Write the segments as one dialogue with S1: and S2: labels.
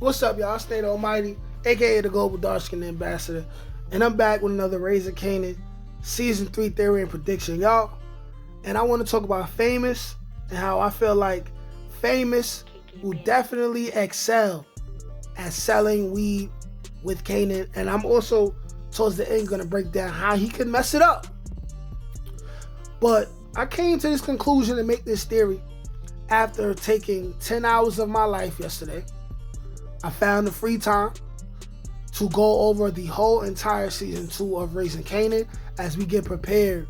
S1: What's up, y'all? Stay the Almighty, aka the Global Dark Skin Ambassador, and I'm back with another Raising Kanan Season 3 theory and prediction, y'all. And I want to talk about Famous and how I feel like Famous will definitely excel at selling weed with Kanan. And I'm also, towards the end, going to break down how he could mess it up. But I came to this conclusion and make this theory after taking 10 hours of my life yesterday. I found the free time to go over the whole entire season 2 of Raising Kanan as we get prepared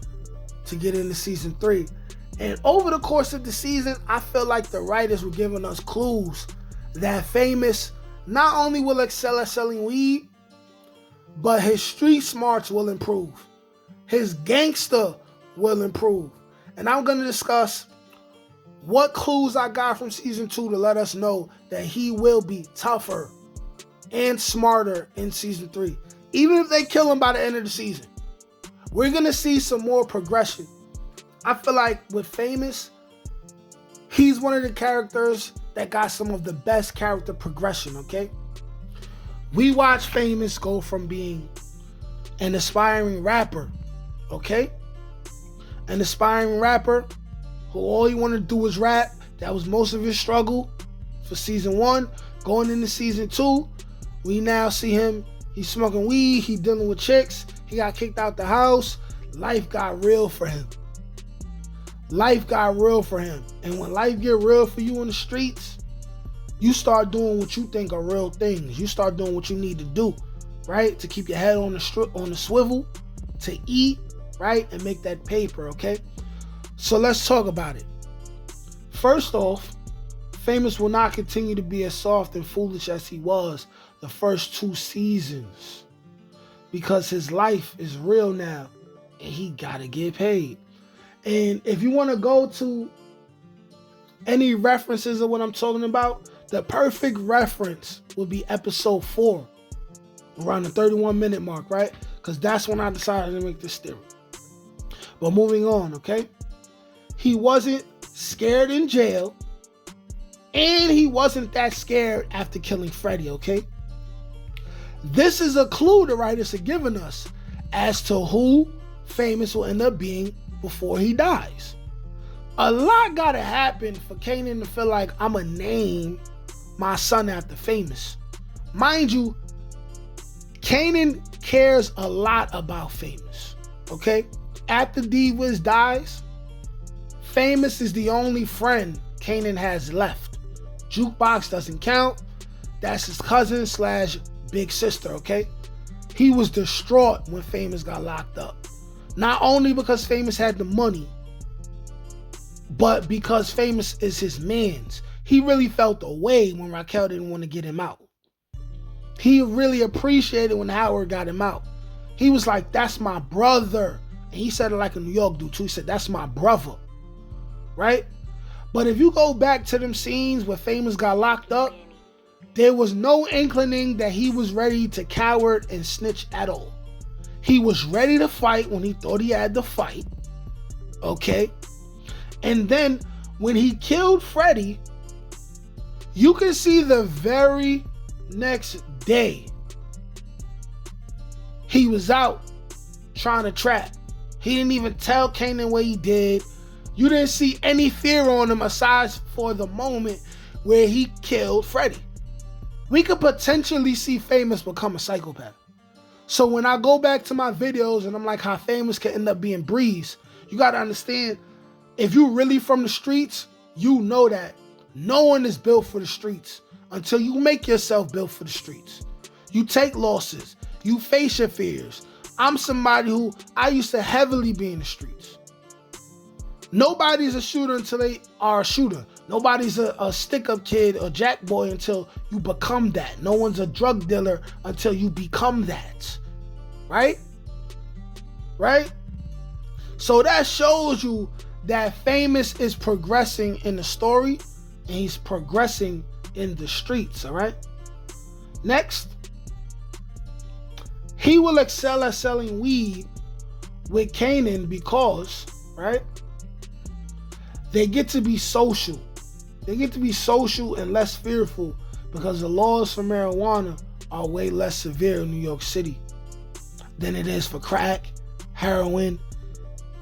S1: to get into season 3. And over the course of the season, I feel like the writers were giving us clues that Famous not only will excel at selling weed, but his street smarts will improve. His gangster will improve. And I'm going to discuss what clues I got from season 2 to let us know that he will be tougher and smarter in season 3. Even if they kill him by the end of the season, we're going to see some more progression. I feel like with Famous, he's one of the characters that got some of the best character progression, okay? We watch Famous go from being an aspiring rapper, okay? An aspiring rapper who all he wanted to do was rap. That was most of his struggle for season 1. Going into season 2, we now see him, he's smoking weed, he's dealing with chicks, he got kicked out the house. Life got real for him. Life got real for him. And when life get real for you in the streets, you start doing what you think are real things. You start doing what you need to do, right? To keep your head on the swivel, to eat, right? And make that paper, okay? So let's talk about it. First off, Famous will not continue to be as soft and foolish as he was the first 2 seasons, because his life is real now and he gotta get paid. And if you want to go to any references of what I'm talking about, the perfect reference would be episode 4, around the 31-minute mark, right? Because that's when I decided to make this theory. But moving on, okay? He wasn't scared in jail, and he wasn't that scared after killing Freddy, okay? This is a clue the writers are giving us as to who Famous will end up being before he dies. A lot gotta happen for Kanan to feel like I'm gonna name my son after Famous. Mind you, Kanan cares a lot about Famous, okay? After D-Wiz dies, Famous is the only friend Kanan has left. Jukebox doesn't count. That's his cousin / big sister, okay? He was distraught when Famous got locked up. Not only because Famous had the money, but because Famous is his mans. He really felt away when Raquel didn't want to get him out. He really appreciated when Howard got him out. He was like, that's my brother. And he said it like a New York dude too. He said, that's my brother. Right? But if you go back to them scenes where Famous got locked up, there was no inclining that he was ready to coward and snitch at all. He was ready to fight when he thought he had to fight. Okay? And then when he killed Freddy, you can see the very next day he was out trying to trap. He didn't even tell Kanan what he did. You didn't see any fear on him aside for the moment where he killed Freddy. We could potentially see Famous become a psychopath. So when I go back to my videos and I'm like how Famous could end up being Breeze, you got to understand, if you really from the streets, you know that no one is built for the streets until you make yourself built for the streets. You take losses. You face your fears. I'm somebody who, I used to heavily be in the streets. Nobody's a shooter until they are a shooter. Nobody's a stick-up kid or jack boy until you become that. No one's a drug dealer until you become that. Right? Right? So that shows you that Famous is progressing in the story and he's progressing in the streets, all right? Next, he will excel at selling weed with Kanan because, right, they get to be social. They get to be social and less fearful because the laws for marijuana are way less severe in New York City than it is for crack, heroin,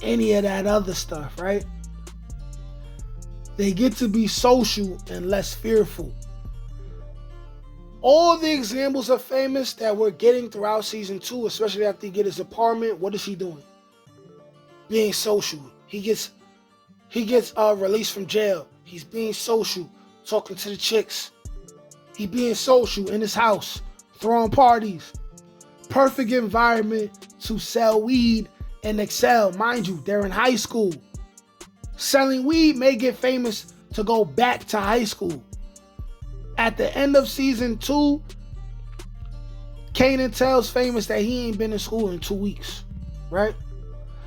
S1: any of that other stuff, right? They get to be social and less fearful. All the examples of Famous that we're getting throughout season 2, especially after he get his apartment, what is he doing? Being social. He gets released from jail. He's being social, talking to the chicks. He being social in his house, throwing parties. Perfect environment to sell weed and excel. Mind you, they're in high school. Selling weed may get Famous to go back to high school. At the end of season 2, Kanan tells Famous that he ain't been in school in 2 weeks, right?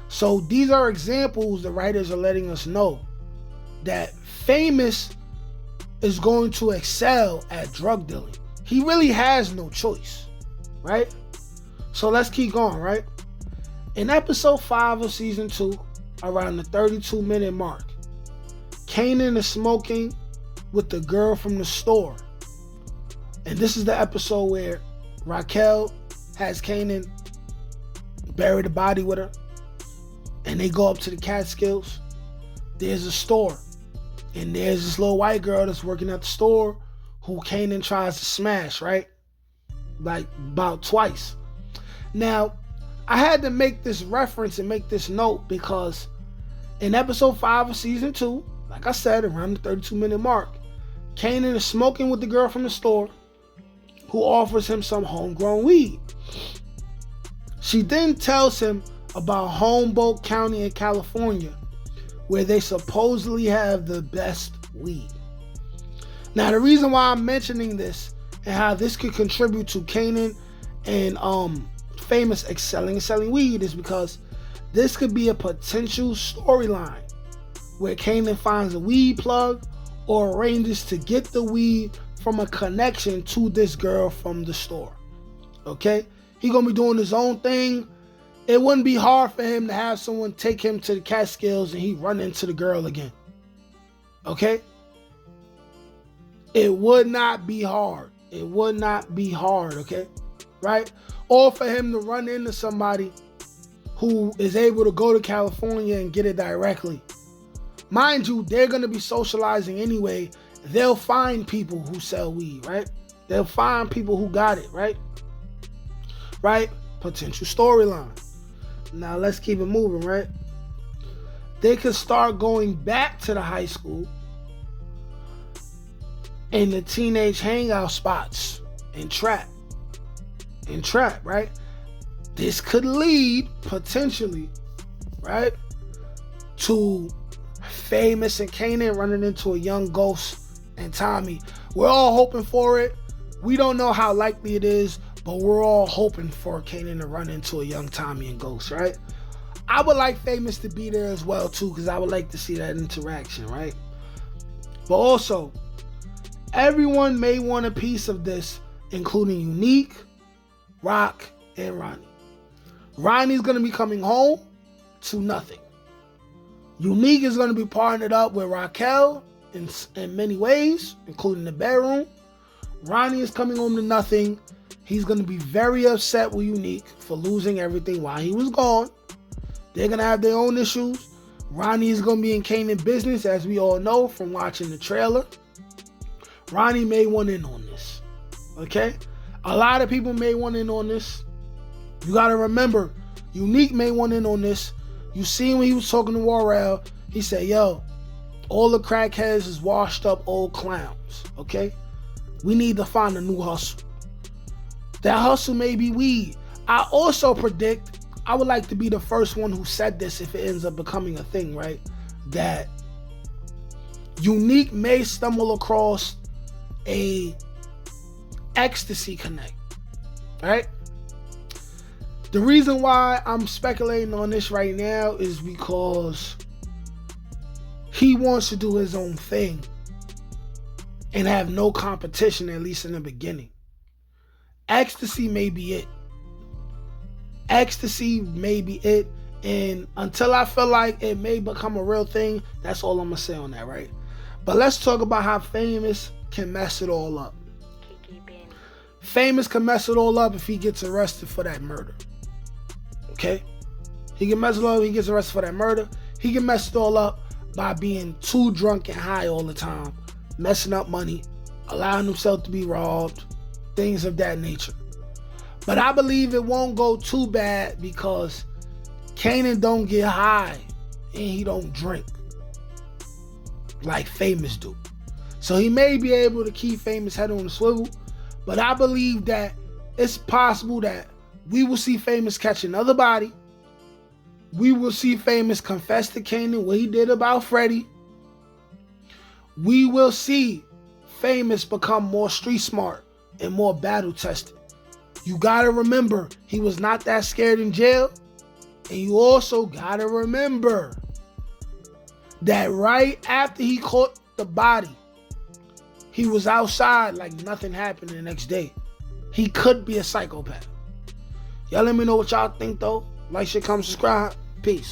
S1: So these are examples the writers are letting us know that Famous is going to excel at drug dealing. He really has no choice, right? So let's keep going, right? In episode 5 of season 2, around the 32-minute mark, Kanan is smoking with the girl from the store. And this is the episode where Raquel has Kanan bury the body with her. And they go up to the Catskills. There's a store. And there's this little white girl that's working at the store who Kanan tries to smash, right? Like about twice. Now, I had to make this reference and make this note because in episode 5 of season 2, like I said, around the 32-minute mark, Kanan is smoking with the girl from the store who offers him some homegrown weed. She then tells him about Humboldt County in California, where they supposedly have the best weed. Now, the reason why I'm mentioning this and how this could contribute to Kanan and Famous excelling and selling weed is because this could be a potential storyline where Kanan finds a weed plug or arranges to get the weed from a connection to this girl from the store. Okay? He gonna be doing his own thing. It wouldn't be hard for him to have someone take him to the Catskills and he run into the girl again. Okay? It would not be hard. It would not be hard, okay? Right? Or for him to run into somebody who is able to go to California and get it directly. Mind you, they're going to be socializing anyway. They'll find people who sell weed, right? They'll find people who got it, right? Right? Potential storyline. Now let's keep it moving, right? They could start going back to the high school and the teenage hangout spots and trap, right? This could lead, potentially, right, to Famous and Kanan running into a young Ghost and Tommy. We're all hoping for it. We don't know how likely it is, but we're all hoping for Kanan to run into a young Tommy and Ghost, right? I would like Famous to be there as well, too, because I would like to see that interaction, right? But also, everyone may want a piece of this, including Unique, Rock, and Ronnie. Ronnie's going to be coming home to nothing. Unique is going to be partnered up with Raquel in many ways, including the bedroom. Ronnie is coming home to nothing. He's going to be very upset with Unique for losing everything while he was gone. They're going to have their own issues. Ronnie is going to be in Kanan business, as we all know from watching the trailer. Ronnie may want in on this. Okay? A lot of people may want in on this. You got to remember, Unique may want in on this. You see when he was talking to Warrell, he said, yo, all the crackheads is washed up old clowns. Okay? We need to find a new hustle. That hustle may be weed. I also predict, I would like to be the first one who said this if it ends up becoming a thing, right? That Unique may stumble across a ecstasy connect, right? The reason why I'm speculating on this right now is because he wants to do his own thing and have no competition, at least in the beginning. Ecstasy may be it. Ecstasy may be it. And until I feel like it may become a real thing, that's all I'm going to say on that, right? But let's talk about how Famous can mess it all up, Famous can mess it all up if he gets arrested for that murder. Okay? He can mess it all up if he gets arrested for that murder. He can mess it all up by being too drunk and high all the time, messing up money, allowing himself to be robbed, things of that nature. But I believe it won't go too bad because Kanan don't get high and he don't drink like Famous do. So he may be able to keep Famous head on the swivel, but I believe that it's possible that we will see Famous catch another body. We will see Famous confess to Kanan what he did about Freddie. We will see Famous become more street smart and more battle tested. You gotta remember, he was not that scared in jail. And you also gotta remember that right after he caught the body, he was outside like nothing happened the next day. He could be a psychopath. Y'all let me know what y'all think though. Like, share, comment, subscribe. Peace.